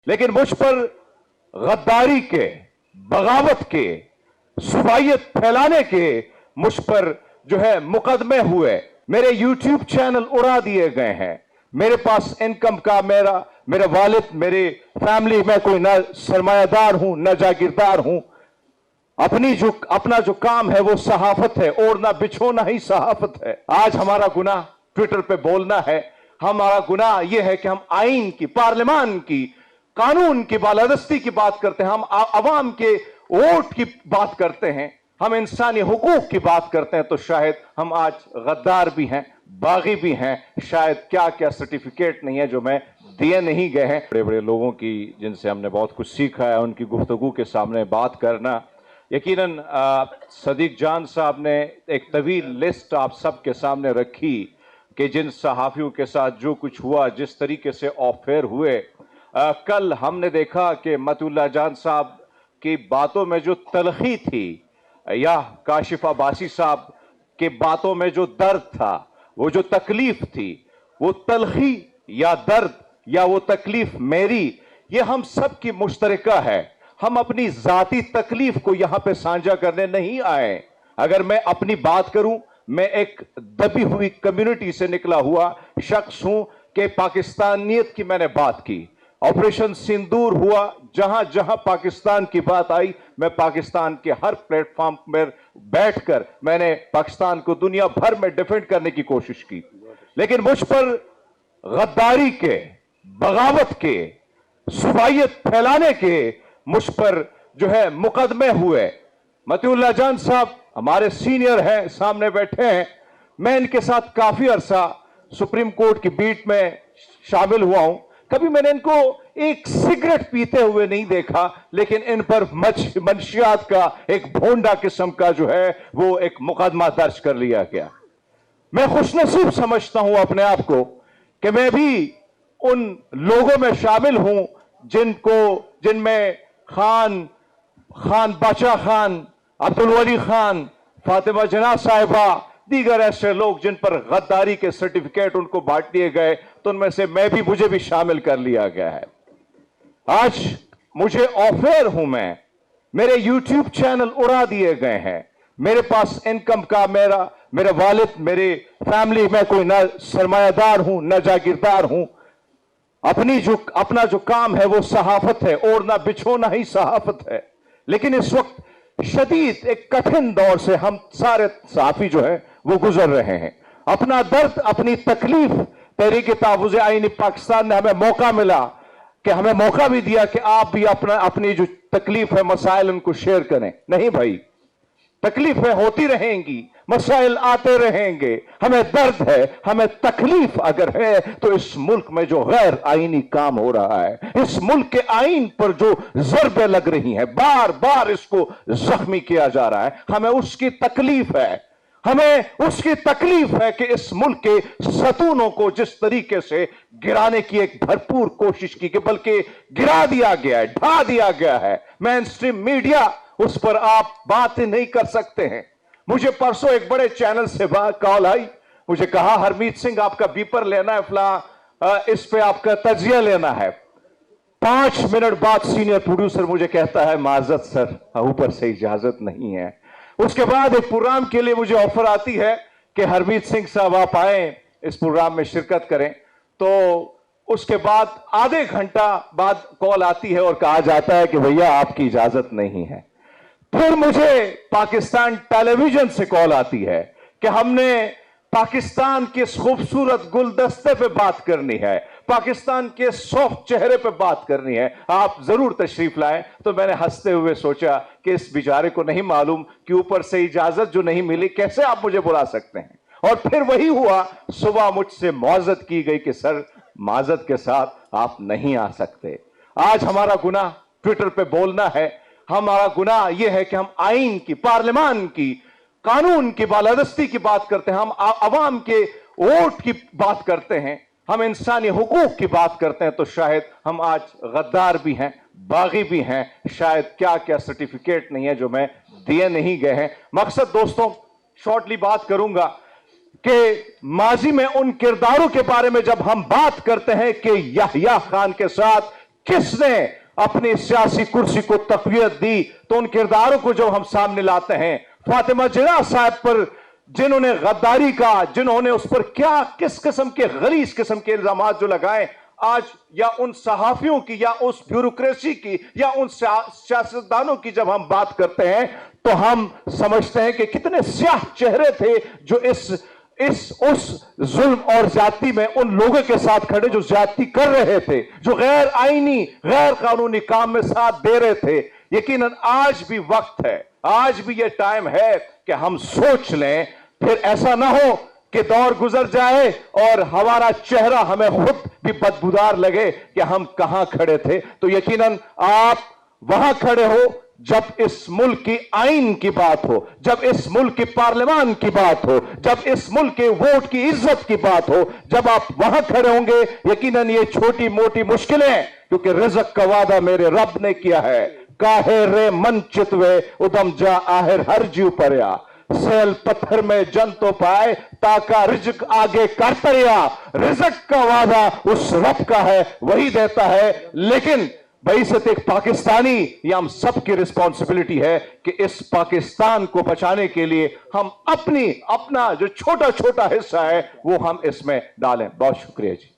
लेकिन मुझ पर गद्दारी के, बगावत के, सुबाइयत फैलाने के मुझ पर जो है मुकदमे हुए, मेरे YouTube चैनल उड़ा दिए गए हैं। मेरे पास इनकम का मेरा वालिद, मेरे फैमिली में कोई ना सरमायादार हूं ना जागीरदार हूं। अपना जो काम है वो सहाफत है, ओढ़ना बिछोना ही सहाफत है। आज हमारा गुनाह ट्विटर पे बोलना है। हमारा गुनाह यह है कि हम आइन की, पार्लियामान की, कानून की बालादस्ती की बात करते हैं, हम अवाम के वोट की बात करते हैं, हम इंसानी हुकूक की बात करते हैं। तो शायद हम आज गद्दार भी हैं, बागी भी हैं, शायद क्या क्या सर्टिफिकेट नहीं है जो मैं दिए नहीं गए हैं। बड़े बड़े लोगों की जिनसे हमने बहुत कुछ सीखा है, उनकी गुफ्तगू के सामने बात करना, यकीनन सदीक जान साहब ने एक तवील लिस्ट आप सबके सामने रखी कि जिन सहाफ़ियों के साथ जो कुछ हुआ, जिस तरीके से ऑफेयर हुए। कल हमने देखा कि मतुल्लाह जान साहब की बातों में जो तलखी थी, या काशिफ अब्बासी साहब के बातों में जो दर्द था, वो जो तकलीफ थी, वो तलखी या दर्द या वो तकलीफ मेरी, ये हम सब की मुश्तरका है। हम अपनी जाती तकलीफ को यहां पे साझा करने नहीं आए। अगर मैं अपनी बात करूं, मैं एक दबी हुई कम्युनिटी से निकला हुआ शख्स हूं कि पाकिस्तानियत की मैंने बात की। ऑपरेशन सिंदूर हुआ, जहां जहां पाकिस्तान की बात आई, मैं पाकिस्तान के हर प्लेटफॉर्म पर बैठकर मैंने पाकिस्तान को दुनिया भर में डिफेंड करने की कोशिश की। लेकिन मुझ पर गद्दारी के, बगावत के, सुबाइयत फैलाने के मुझ पर जो है मुकदमे हुए। मतुल्लाह जान साहब हमारे सीनियर हैं, सामने बैठे हैं। मैं इनके साथ काफी अरसा सुप्रीम कोर्ट की बीट में शामिल हुआ हूं। कभी मैंने इनको एक सिगरेट पीते हुए नहीं देखा, लेकिन इन पर मंशियात का एक भोंडा किस्म का जो है वो एक मुकदमा दर्ज कर लिया गया। मैं खुशनसीब समझता हूं अपने आप को कि मैं भी उन लोगों में शामिल हूं जिनमें खान बादशाह खान, अब्दुल वली खान, फातिमा जना साहिबा, दीगर ऐसे लोग जिन पर गद्दारी के सर्टिफिकेट उनको बांट दिए गए, तो उनमें से मुझे भी शामिल कर लिया गया है। आज मुझे ऑफेयर हूं मैं, मेरे YouTube चैनल उड़ा दिए गए हैं। मेरे पास इनकम का मेरा वालिद, मेरे फैमिली में कोई ना सरमायादार हूं ना जागीरदार हूं। अपना जो काम है वो सहाफत है, ओढ़ना बिछोना ही सहाफत है। लेकिन इस वक्त शदीद एक कठिन दौर से हम सारे सहाफी जो है वो गुजर रहे हैं। अपना दर्द, अपनी तकलीफ, तहरीक तहफ़्फ़ुज़ आईन पाकिस्तान ने हमें मौका मिला कि हमें मौका भी दिया कि आप भी अपनी जो तकलीफ है, मसाइल, उनको शेयर करें। नहीं भाई, तकलीफें होती रहेंगी, मसाइल आते रहेंगे। हमें दर्द है, हमें तकलीफ अगर है तो इस मुल्क में जो गैर आईनी काम हो रहा है, इस मुल्क के आईन पर जो ज़रबें लग रही हैं, बार बार इसको जख्मी किया जा रहा है, हमें उसकी तकलीफ है। हमें उसकी तकलीफ है कि इस मुल्क के सतूनों को जिस तरीके से गिराने की एक भरपूर कोशिश की, बल्कि गिरा दिया गया है, ढा दिया गया है। मेन स्ट्रीम मीडिया, उस पर आप बात नहीं कर सकते हैं। मुझे परसों एक बड़े चैनल से कॉल आई, मुझे कहा हरमीत सिंह आपका बीपर लेना है, फला इस पे आपका तजिया लेना है। 5 मिनट बाद सीनियर प्रोड्यूसर मुझे कहता है माजरत सर, ऊपर से इजाजत नहीं है। उसके बाद एक प्रोग्राम के लिए मुझे ऑफर आती है कि हरमीत सिंह साहब आप आए, इस प्रोग्राम में शिरकत करें। तो उसके बाद आधे घंटा बाद कॉल आती है और कहा जाता है कि भैया आपकी इजाजत नहीं है। फिर मुझे पाकिस्तान टेलीविजन से कॉल आती है कि हमने पाकिस्तान के खूबसूरत गुलदस्ते पे बात करनी है, पाकिस्तान के सॉफ्ट चेहरे पे बात करनी है, आप जरूर तशरीफ लाएं। तो मैंने हंसते हुए सोचा कि इस बेचारे को नहीं मालूम कि ऊपर से इजाजत जो नहीं मिली, कैसे आप मुझे बुला सकते हैं। और फिर वही हुआ, सुबह मुझसे मुआज़त की गई कि सर माजरत के साथ आप नहीं आ सकते। आज हमारा गुनाह ट्विटर पे बोलना है। हमारा गुनाह यह है कि हम आइन की, पार्लियामान की, कानून की बालादस्ती की बात करते हैं, हम अवाम के वोट की बात करते हैं, हम इंसानी हुकूक की बात करते हैं। तो शायद हम आज गद्दार भी हैं, बागी भी हैं, शायद क्या क्या सर्टिफिकेट नहीं है जो मैं दिए नहीं गए हैं। मकसद दोस्तों, शॉर्टली बात करूंगा कि माजी में उन किरदारों के बारे में जब हम बात करते हैं कि याह्या खान के साथ किसने अपनी सियासी कुर्सी को तकवीयत दी? तो उन किरदारों को जब हम सामने लाते हैं, फातिमा जिन्ना साहब पर जिन्होंने गद्दारी का, जिन्होंने उस पर क्या किस किस्म के गलीज किस्म के इल्जामात जो लगाए, आज या उन सहाफियों की या उस ब्यूरोक्रेसी की या उन सियासतदानों की जब हम बात करते हैं तो हम समझते हैं कि कितने स्याह चेहरे थे जो उस जुल्म और ज्यादती में उन लोगों के साथ खड़े जो ज्यादती कर रहे थे, जो गैर आईनी गैर कानूनी काम में साथ दे रहे थे। यकीनन आज भी वक्त है, आज भी ये टाइम है कि हम सोच लें, फिर ऐसा ना हो कि दौर गुजर जाए और हमारा चेहरा हमें खुद भी बदबूदार लगे कि हम कहां खड़े थे। तो यकीनन आप वहां खड़े हो जब इस मुल्क की आइन की बात हो, जब इस मुल्क की पार्लियामान की बात हो, जब इस मुल्क के वोट की इज्जत की बात हो, जब आप वहां खड़े होंगे, यकीनन ये छोटी मोटी मुश्किलें, क्योंकि रिज़्क का वादा मेरे रब ने किया है, काहे रे मन चितवे उदम जा आहिर हर जीव परया, सेल पत्थर में जन तो पाए ताका रिज़्क आगे कर तरिया। रिज़्क का वादा उस रब का है, वही देता है, लेकिन बइसत एक पाकिस्तानी, ये हम सबकी रिस्पॉन्सिबिलिटी है कि इस पाकिस्तान को बचाने के लिए हम अपना जो छोटा छोटा हिस्सा है वो हम इसमें डालें। बहुत शुक्रिया जी।